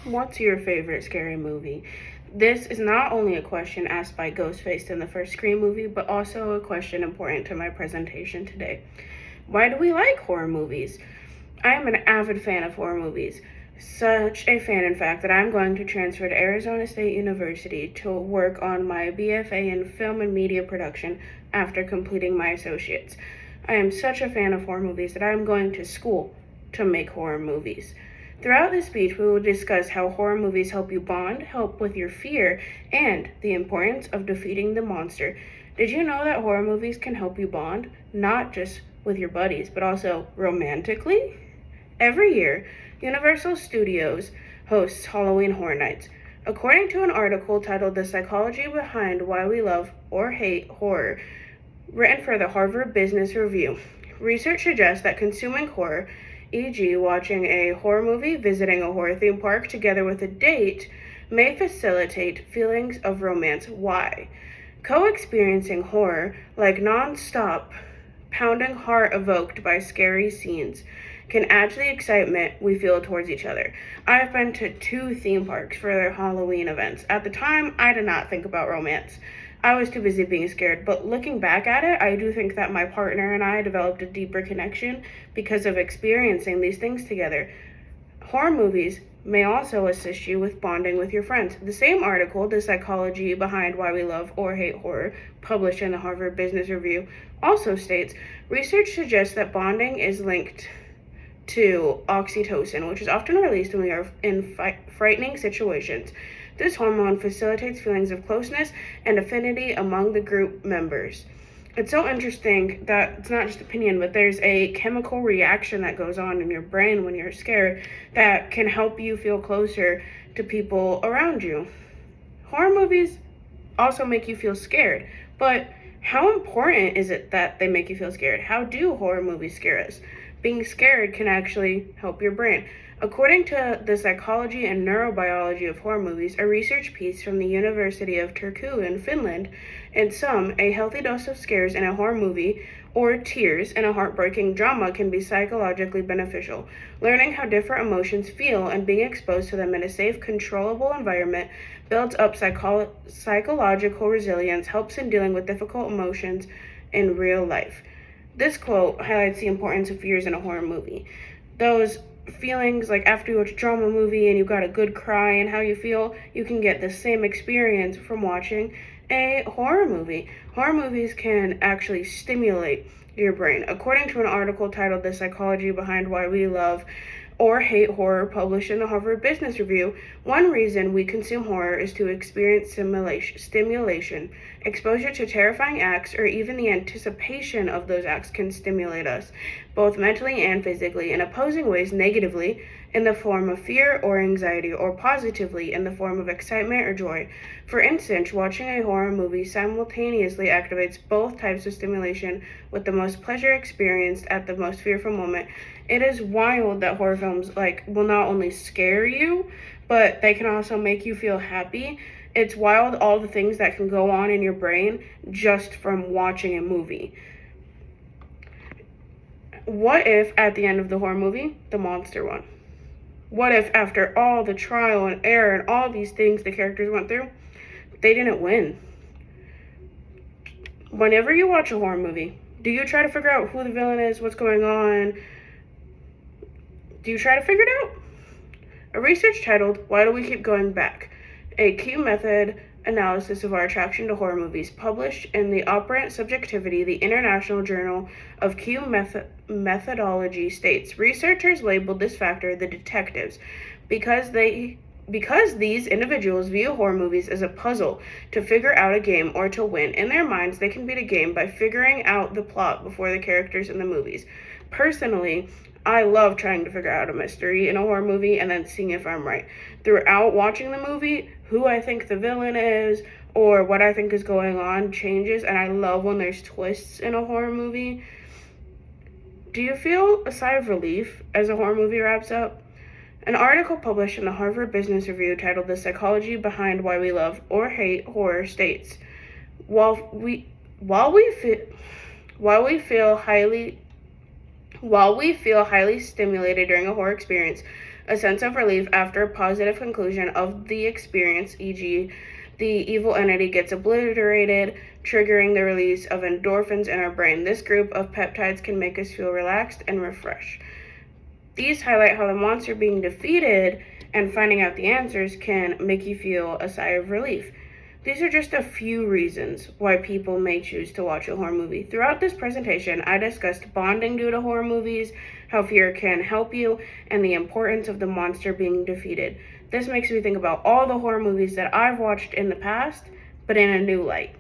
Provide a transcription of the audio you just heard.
What's your favorite scary movie? This is not only a question asked by Ghostface in the first Scream movie, but also a question important to my presentation today. Why do we like horror movies? I am an avid fan of horror movies. Such a fan, in fact, that I'm going to transfer to Arizona State University to work on my BFA in film and media production after completing my associates. I am such a fan of horror movies that I'm going to school to make horror movies. Throughout this speech, we will discuss how horror movies help you bond, help with your fear, and the importance of defeating the monster. Did you know that horror movies can help you bond, not just with your buddies, but also romantically? Every year, Universal Studios hosts Halloween Horror Nights. According to an article titled The Psychology Behind Why We Love or Hate Horror, written for the Harvard Business Review, research suggests that consuming horror, e.g., watching a horror movie, visiting a horror theme park together with a date, may facilitate feelings of romance. Why? Co-experiencing horror, like non-stop pounding heart evoked by scary scenes, can add to the excitement we feel towards each other. I've been to 2 theme parks for their Halloween events. At the time, I did not think about romance. I was too busy being scared, but looking back at it, I do think that my partner and I developed a deeper connection because of experiencing these things together. Horror movies may also assist you with bonding with your friends. The same article, The Psychology Behind Why We Love or Hate Horror, published in the Harvard Business Review, also states research suggests that bonding is linked to oxytocin, which is often released when we are in frightening situations. This hormone facilitates feelings of closeness and affinity among the group members. It's so interesting that it's not just opinion, but there's a chemical reaction that goes on in your brain when you're scared that can help you feel closer to people around you. Horror movies also make you feel scared, but how important is it that they make you feel scared? How do horror movies scare us? Being scared can actually help your brain. According to the psychology and neurobiology of horror movies, a research piece from the University of Turku in Finland, in sum, a healthy dose of scares in a horror movie or tears in a heartbreaking drama can be psychologically beneficial. Learning how different emotions feel and being exposed to them in a safe, controllable environment builds up psychological resilience, helps in dealing with difficult emotions in real life. This quote highlights the importance of fears in a horror movie. Those feelings, like after you watch a drama movie and you got a good cry and how you feel, you can get the same experience from watching a horror movie. Horror movies can actually stimulate your brain. According to an article titled The Psychology Behind Why We Love or Hate Horror, published in the Harvard Business Review, one reason we consume horror is to experience stimulation. Exposure to terrifying acts or even the anticipation of those acts can stimulate us, both mentally and physically, in opposing ways, negatively in the form of fear or anxiety, or positively in the form of excitement or joy. For instance, watching a horror movie simultaneously activates both types of stimulation, with the most pleasure experienced at the most fearful moment. It is wild that horror films will not only scare you, but they can also make you feel happy. It's wild all the things that can go on in your brain just from watching a movie. What if at the end of the horror movie, the monster won? What if after all the trial and error and all these things the characters went through, they didn't win? Whenever you watch a horror movie, do you try to figure out who the villain is, what's going on? Do you try to figure it out? A research titled, Why Do We Keep Going Back? A key method analysis of our attraction to horror movies, published in the Operant Subjectivity, the International Journal of Q Methodology, states researchers labeled this factor the detectives because these individuals view horror movies as a puzzle to figure out a game or to win. In their minds, they can beat a game by figuring out the plot before the characters in the movies. Personally, I love trying to figure out a mystery in a horror movie and then seeing if I'm right. Throughout watching the movie, who I think the villain is or what I think is going on changes, and I love when there's twists in a horror movie. Do you feel a sigh of relief as a horror movie wraps up? An article published in the Harvard Business Review titled The Psychology Behind Why We Love or Hate Horror states, while we feel highly stimulated during a horror experience, a sense of relief after a positive conclusion of the experience, e.g., the evil entity gets obliterated, triggering the release of endorphins in our brain. This group of peptides can make us feel relaxed and refreshed. These highlight how the monster being defeated and finding out the answers can make you feel a sigh of relief. These are just a few reasons why people may choose to watch a horror movie. Throughout this presentation, I discussed bonding due to horror movies, how fear can help you, and the importance of the monster being defeated. This makes me think about all the horror movies that I've watched in the past, but in a new light.